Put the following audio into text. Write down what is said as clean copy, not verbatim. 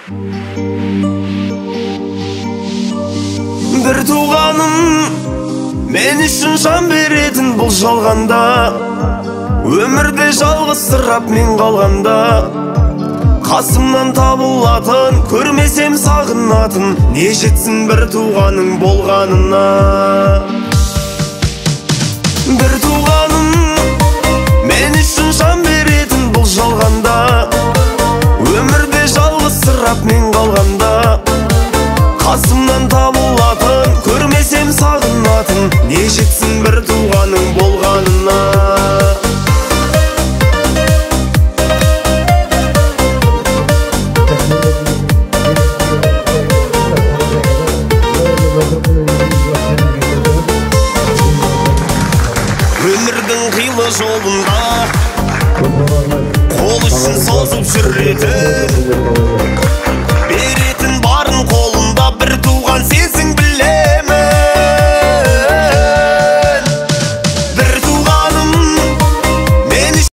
Bir tuğanım men üçün жан беретін бұл жалғанда, өмірде жалғызсырап мен қалғанда, қасымнан табылатын, көрмесем сағынатын, не жетсін бір туғаның болғанына. Bir туғаным мен үшін жан беретін бұл жалғанда, өмірде жалғызсырап мен қалғанда, қасымнан табылатын, көрмесем сағынатын, не жетсін бір туғаның болғанына. Өмірдің қилы жолында қол ұшын созып жүретін